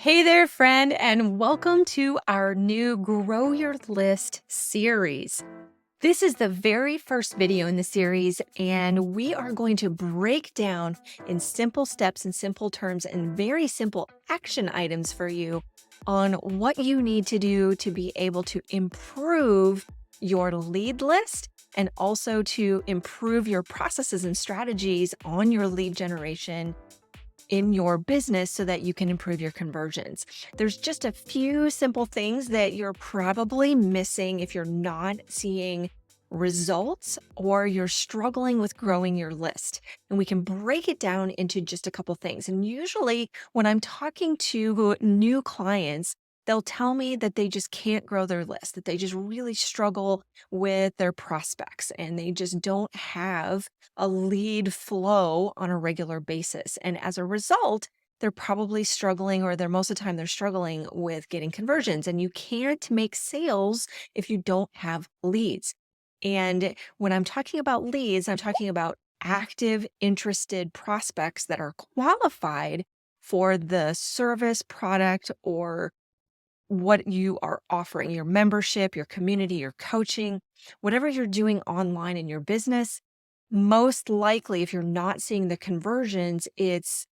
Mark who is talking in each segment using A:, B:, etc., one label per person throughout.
A: Hey there, friend, and welcome to our new Grow Your List series. This is the very first video in the series, and we are going to break down in simple steps and simple terms and very simple action items for you on what you need to do to be able to improve your lead list and also to improve your processes and strategies on your lead generation in your business so that you can improve your conversions. There's just a few simple things that you're probably missing if you're not seeing results or you're struggling with growing your list. And we can break it down into just a couple things. And usually when I'm talking to new clients, they'll tell me that they just can't grow their list, that they just really struggle with their prospects and they just don't have a lead flow on a regular basis. And as a result, they're probably struggling, or they're most of the time they're struggling with getting conversions. And you can't make sales if you don't have leads. And when I'm talking about leads, I'm talking about active, interested prospects that are qualified for the service, product, or what you are offering, your membership, your community, your coaching, whatever you're doing online in your business. Most likely, if you're not seeing the conversions, it's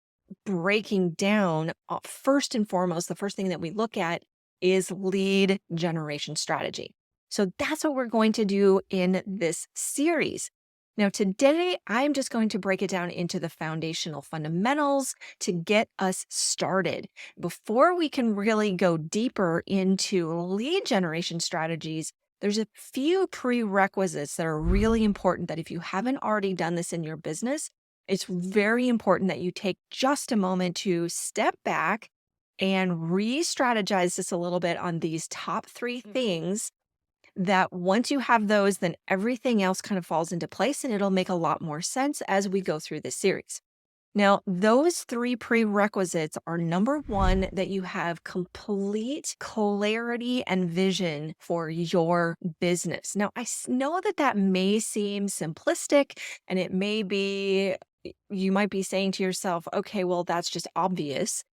A: breaking down. First and foremost, the first thing that we look at is lead generation strategy. So that's what we're going to do in this series. Now, today, I'm just going to break it down into the foundational fundamentals to get us started. Before we can really go deeper into lead generation strategies, there's a few prerequisites that are really important that if you haven't already done this in your business, it's very important that you take just a moment to step back and re-strategize this a little bit on these top three things that once you have those, then everything else kind of falls into place and it'll make a lot more sense as we go through this series. Now, those three prerequisites are number one, that you have complete clarity and vision for your business. Now, I know that that may seem simplistic and it may be, you might be saying to yourself, okay, well, that's just obvious.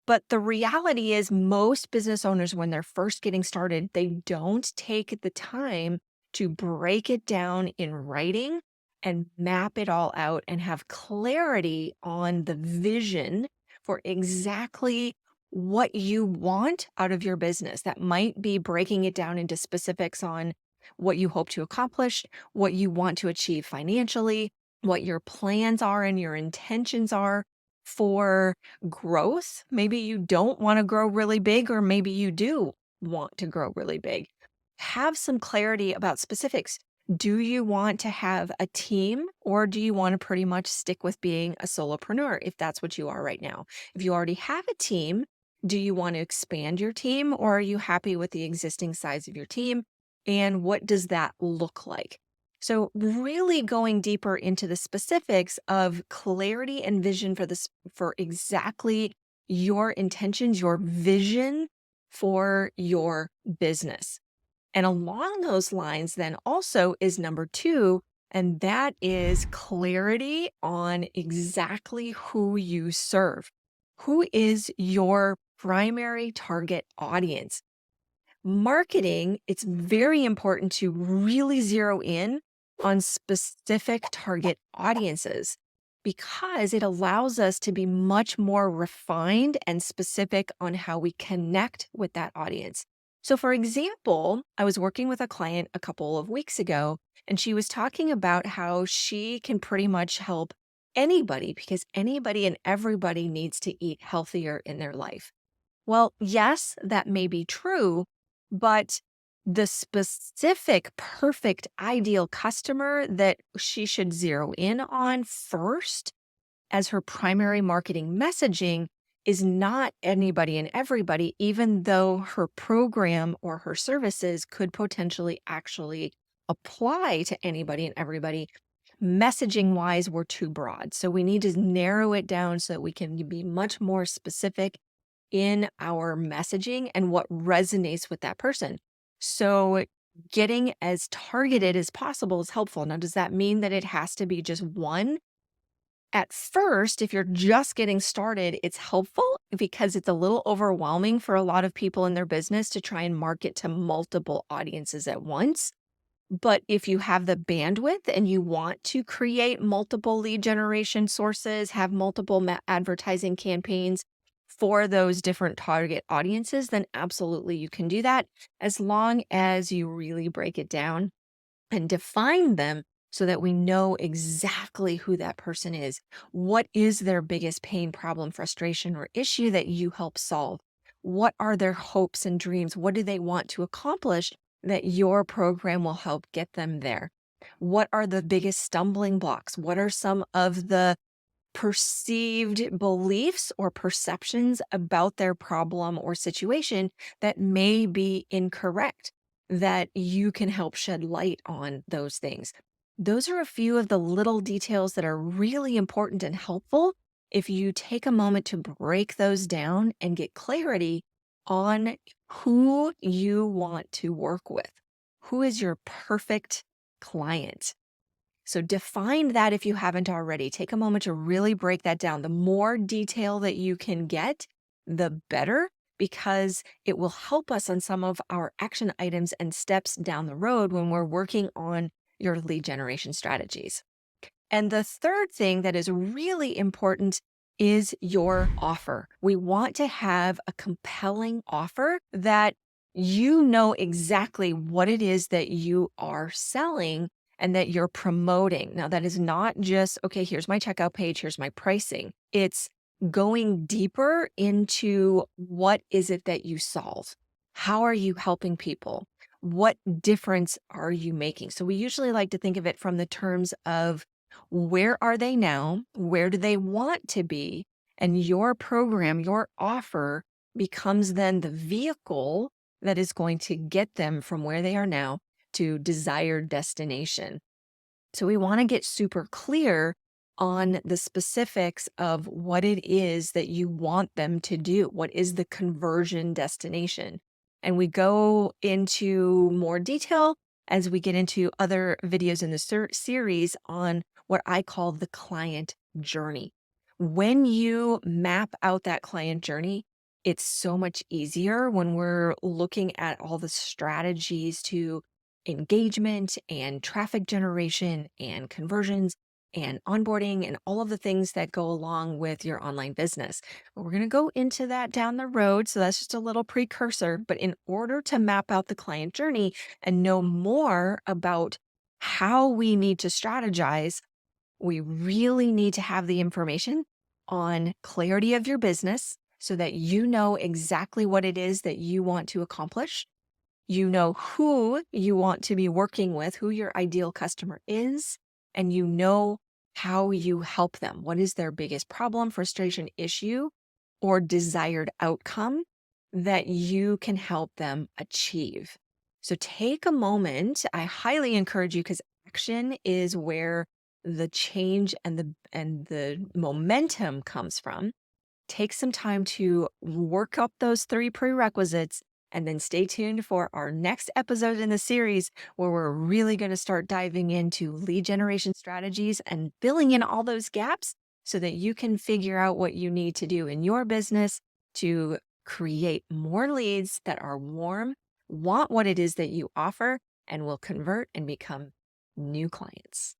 A: But the reality is most business owners, when they're first getting started, they don't take the time to break it down in writing and map it all out and have clarity on the vision for exactly what you want out of your business. That might be breaking it down into specifics on what you hope to accomplish, what you want to achieve financially, what your plans are and your intentions are for growth. Maybe you don't want to grow really big, or maybe you do want to grow really big. Have some clarity about specifics. Do you want to have a team, or do you want to pretty much stick with being a solopreneur if that's what you are right now? If you already have a team, do you want to expand your team, or are you happy with the existing size of your team? And what does that look like? So really going deeper into the specifics of clarity and vision for this, for exactly your intentions, your vision for your business. And along those lines, then also is number two, and that is clarity on exactly who you serve. Who is your primary target audience? Marketing, it's very important to really zero in on specific target audiences because it allows us to be much more refined and specific on how we connect with that audience. So, for example, I was working with a client a couple of weeks ago, and she was talking about how she can pretty much help anybody because anybody and everybody needs to eat healthier in their life. Well, yes, that may be true, but the specific, perfect, ideal customer that she should zero in on first as her primary marketing messaging is not anybody and everybody, even though her program or her services could potentially actually apply to anybody and everybody. Messaging wise, we're too broad. So we need to narrow it down so that we can be much more specific in our messaging and what resonates with that person. So getting as targeted as possible is helpful. Now, does that mean that it has to be just one? At first, if you're just getting started, it's helpful because it's a little overwhelming for a lot of people in their business to try and market to multiple audiences at once. But if you have the bandwidth and you want to create multiple lead generation sources, have multiple advertising campaigns for those different target audiences, then absolutely you can do that as long as you really break it down and define them so that we know exactly who that person is. What is their biggest pain, problem, frustration, or issue that you help solve? What are their hopes and dreams? What do they want to accomplish that your program will help get them there? What are the biggest stumbling blocks? What are some of the perceived beliefs or perceptions about their problem or situation that may be incorrect, that you can help shed light on those things. Those are a few of the little details that are really important and helpful if you take a moment to break those down and get clarity on who you want to work with. Who is your perfect client? So define that if you haven't already. Take a moment to really break that down. The more detail that you can get, the better, because it will help us on some of our action items and steps down the road when we're working on your lead generation strategies. And the third thing that is really important is your offer. We want to have a compelling offer that you know exactly what it is that you are selling and that you're promoting. Now, that is not just, okay, here's my checkout page, here's my pricing. It's going deeper into what is it that you solve? How are you helping people? What difference are you making? So, we usually like to think of it from the terms of where are they now? Where do they want to be? And your program, your offer becomes then the vehicle that is going to get them from where they are now to desired destination. So we want to get super clear on the specifics of what it is that you want them to do. What is the conversion destination? And we go into more detail as we get into other videos in the series on what I call the client journey. When you map out that client journey, it's so much easier when we're looking at all the strategies to engagement and traffic generation and conversions and onboarding and all of the things that go along with your online business. But we're going to go into that down the road. So that's just a little precursor. But in order to map out the client journey and know more about how we need to strategize, we really need to have the information on clarity of your business so that you know exactly what it is that you want to accomplish. You know who you want to be working with, who your ideal customer is, and you know how you help them. What is their biggest problem, frustration, issue, or desired outcome that you can help them achieve? So take a moment. I highly encourage you, because action is where the change and the momentum comes from. Take some time to work up those 3 prerequisites, and then stay tuned for our next episode in the series where we're really going to start diving into lead generation strategies and filling in all those gaps so that you can figure out what you need to do in your business to create more leads that are warm, want what it is that you offer, and will convert and become new clients.